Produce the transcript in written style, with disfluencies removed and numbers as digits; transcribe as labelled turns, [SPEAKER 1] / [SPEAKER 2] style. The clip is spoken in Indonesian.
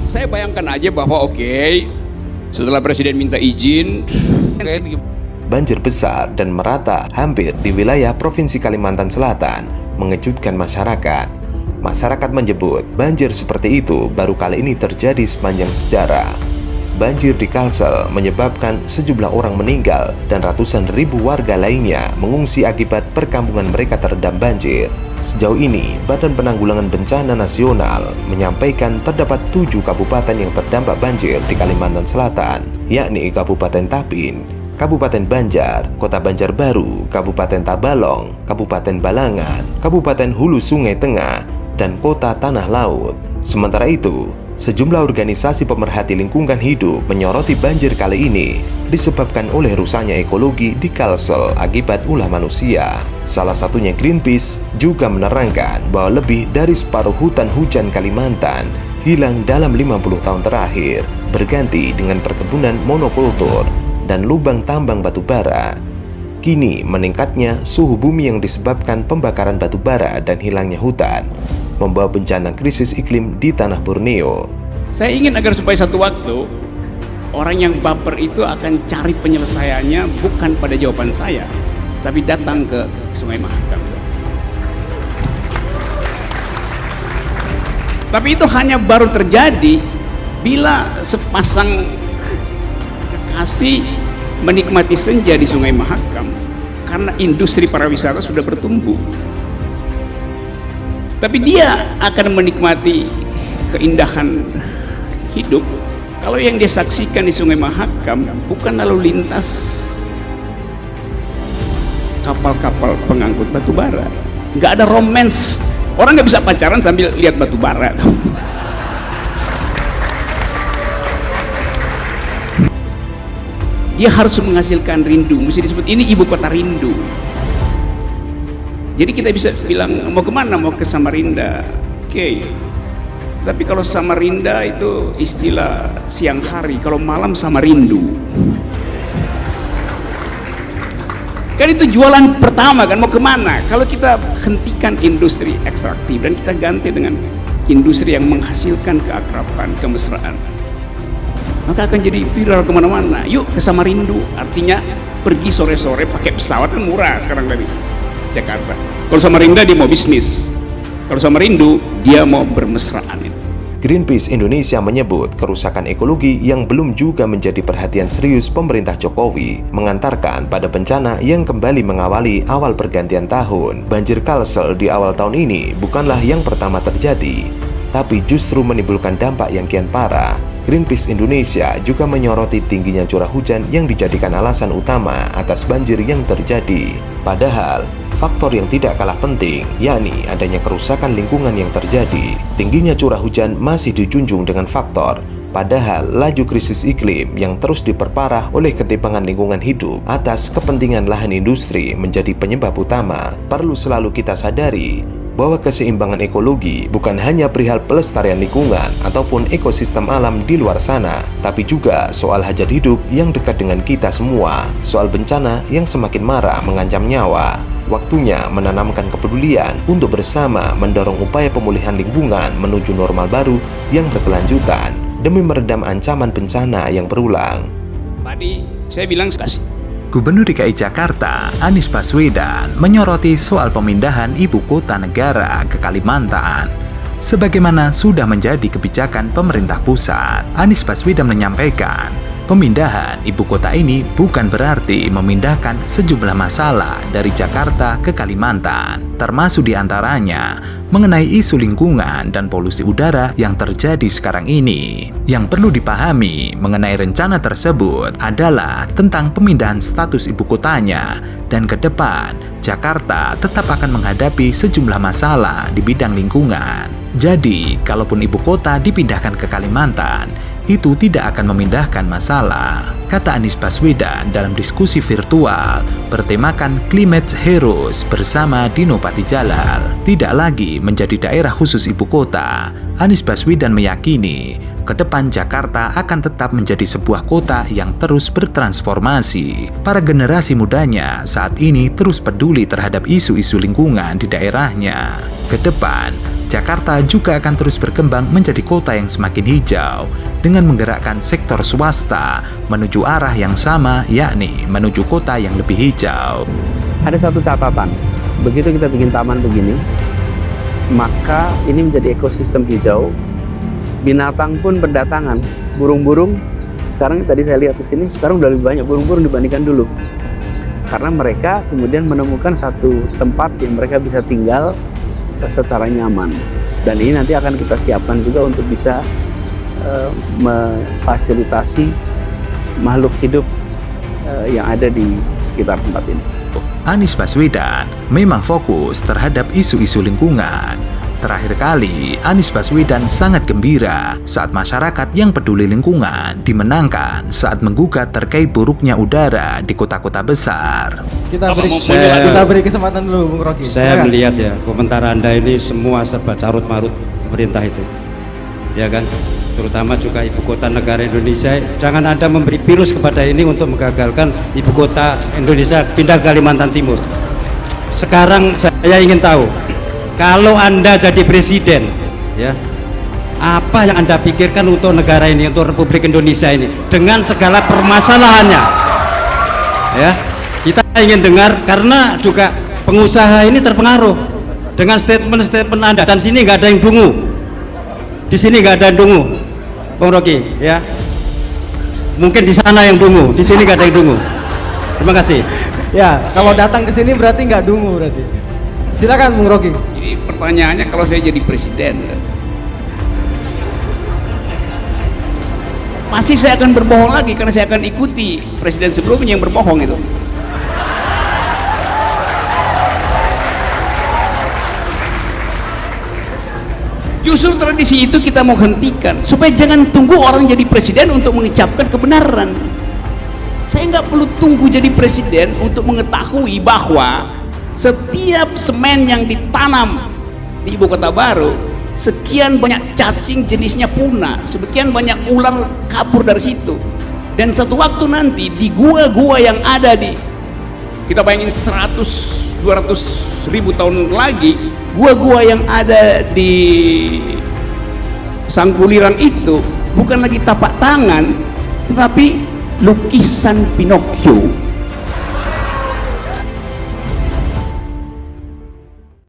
[SPEAKER 1] Saya bayangkan aja bahwa setelah presiden minta izin,
[SPEAKER 2] banjir besar dan merata hampir di wilayah Provinsi Kalimantan Selatan mengejutkan masyarakat. Masyarakat menyebut banjir seperti itu baru kali ini terjadi sepanjang sejarah. Banjir di Kalsel menyebabkan sejumlah orang meninggal dan ratusan ribu warga lainnya mengungsi akibat perkampungan mereka terendam banjir. Sejauh ini, Badan Penanggulangan Bencana Nasional menyampaikan terdapat 7 kabupaten yang terdampak banjir di Kalimantan Selatan, yakni Kabupaten Tapin, Kabupaten Banjar, Kota Banjarbaru, Kabupaten Tabalong, Kabupaten Balangan, Kabupaten Hulu Sungai Tengah, dan Kota Tanah Laut. Sementara itu, sejumlah organisasi pemerhati lingkungan hidup menyoroti banjir kali ini disebabkan oleh rusaknya ekologi di Kalsel akibat ulah manusia. Salah satunya Greenpeace juga menerangkan bahwa lebih dari separuh hutan hujan Kalimantan hilang dalam 50 tahun terakhir, berganti dengan perkebunan monokultur dan lubang tambang batu bara. Kini meningkatnya suhu bumi yang disebabkan pembakaran batu bara dan hilangnya hutan membawa bencana krisis iklim di tanah Borneo.
[SPEAKER 1] saya ingin agar supaya satu waktu orang yang baper itu akan cari penyelesaiannya bukan pada jawaban saya, tapi datang ke Sungai Mahakam. Tapi itu hanya baru terjadi bila sepasang kekasih menikmati senja di Sungai Mahakam karena industri pariwisata sudah bertumbuh. Tapi dia akan menikmati keindahan hidup kalau yang dia saksikan di Sungai Mahakam bukan lalu lintas kapal-kapal pengangkut batu bara. Nggak ada romance, orang nggak bisa pacaran sambil lihat batu bara. Dia harus menghasilkan rindu, mesti disebut ini ibu kota rindu. Jadi kita bisa bilang mau kemana, mau ke Samarinda, oke. Tapi kalau Samarinda itu istilah siang hari, kalau malam Samarindu. Kan itu jualan pertama kan, mau kemana? Kalau kita hentikan industri ekstraktif dan kita ganti dengan industri yang menghasilkan keakraban, kemesraan, maka akan jadi viral kemana-mana. Yuk ke Samarindu, artinya pergi sore-sore pakai pesawat kan murah sekarang dari Jakarta. Kalau Samarinda dia mau bisnis, kalau Samarindu dia mau bermesraan.
[SPEAKER 2] Greenpeace Indonesia menyebut kerusakan ekologi yang belum juga menjadi perhatian serius pemerintah Jokowi mengantarkan pada bencana yang kembali mengawali awal pergantian tahun. Banjir Kalsel di awal tahun ini bukanlah yang pertama terjadi, tapi justru menimbulkan dampak yang kian parah. Greenpeace Indonesia juga menyoroti tingginya curah hujan yang dijadikan alasan utama atas banjir yang terjadi. Padahal, faktor yang tidak kalah penting, yakni adanya kerusakan lingkungan yang terjadi. Tingginya curah hujan masih dijunjung dengan faktor, padahal laju krisis iklim yang terus diperparah oleh ketimpangan lingkungan hidup atas kepentingan lahan industri menjadi penyebab utama. Perlu selalu kita sadari bahwa keseimbangan ekologi bukan hanya perihal pelestarian lingkungan ataupun ekosistem alam di luar sana, tapi juga soal hajat hidup yang dekat dengan kita semua, soal bencana yang semakin marah mengancam nyawa. Waktunya menanamkan kepedulian untuk bersama mendorong upaya pemulihan lingkungan menuju normal baru yang berkelanjutan demi meredam ancaman bencana yang berulang.
[SPEAKER 1] Tadi saya bilang
[SPEAKER 3] Gubernur DKI Jakarta, Anies Baswedan, menyoroti soal pemindahan ibu kota negara ke Kalimantan. Sebagaimana sudah menjadi kebijakan pemerintah pusat, Anies Baswedan menyampaikan, pemindahan ibu kota ini bukan berarti memindahkan sejumlah masalah dari Jakarta ke Kalimantan, termasuk diantaranya mengenai isu lingkungan dan polusi udara yang terjadi sekarang ini. Yang perlu dipahami mengenai rencana tersebut adalah tentang pemindahan status ibu kotanya, dan ke depan Jakarta tetap akan menghadapi sejumlah masalah di bidang lingkungan. Jadi, kalaupun ibu kota dipindahkan ke Kalimantan, itu tidak akan memindahkan masalah, kata Anies Baswedan dalam diskusi virtual bertemakan Climate Heroes bersama Dino Patijalal. Tidak lagi menjadi daerah khusus ibu kota, Anies Baswedan meyakini ke depan Jakarta akan tetap menjadi sebuah kota yang terus bertransformasi. Para generasi mudanya saat ini terus peduli terhadap isu-isu lingkungan di daerahnya. Ke depan, Jakarta juga akan terus berkembang menjadi kota yang semakin hijau dengan menggerakkan sektor swasta menuju arah yang sama, yakni menuju kota yang lebih hijau.
[SPEAKER 4] Ada satu catatan, begitu kita bikin taman begini, maka ini menjadi ekosistem hijau. Binatang pun berdatangan, burung-burung. Sekarang tadi saya lihat ke sini, sekarang udah lebih banyak burung-burung dibandingkan dulu. Karena mereka kemudian menemukan satu tempat yang mereka bisa tinggal secara nyaman. Dan ini nanti akan kita siapkan juga untuk bisa memfasilitasi makhluk hidup yang ada di sekitar tempat ini.
[SPEAKER 3] Anies Baswedan memang fokus terhadap isu-isu lingkungan. Terakhir kali, Anies Baswedan sangat gembira saat masyarakat yang peduli lingkungan dimenangkan saat menggugat terkait buruknya udara di kota-kota besar.
[SPEAKER 5] Kita beri kesempatan dulu, Bung Rocky.
[SPEAKER 6] Saya melihat ya, komentar Anda ini semua serba carut-marut pemerintah itu. Ya kan? Terutama juga ibu kota negara Indonesia. Jangan Anda memberi virus kepada ini untuk menggagalkan ibu kota Indonesia pindah ke Kalimantan Timur. Sekarang saya ingin tahu, kalau Anda jadi presiden, ya, apa yang Anda pikirkan untuk negara ini, untuk Republik Indonesia ini, dengan segala permasalahannya? Ya, kita ingin dengar karena juga pengusaha ini terpengaruh dengan statement-statement Anda. Dan sini nggak ada yang dungu, di sini nggak ada yang dungu, Bung Rocky, ya. Mungkin di sana yang dungu, di sini nggak ada yang dungu. Terima kasih.
[SPEAKER 5] Ya, kalau datang ke sini berarti nggak dungu berarti. Silakan, Bung Rocky.
[SPEAKER 1] Jadi pertanyaannya, kalau saya jadi presiden, pasti saya akan berbohong lagi karena saya akan ikuti presiden sebelumnya yang berbohong itu. Justru tradisi itu kita mau hentikan supaya jangan tunggu orang jadi presiden untuk mengucapkan kebenaran. Saya nggak perlu tunggu jadi presiden untuk mengetahui bahwa setiap semen yang ditanam di ibu kota baru, sekian banyak cacing jenisnya punah, sekian banyak ular kabur dari situ. Dan satu waktu nanti di gua-gua yang ada di, kita bayangin 100-200 ribu tahun lagi, gua-gua yang ada di Sangkulirang itu bukan lagi tapak tangan, tetapi lukisan Pinocchio.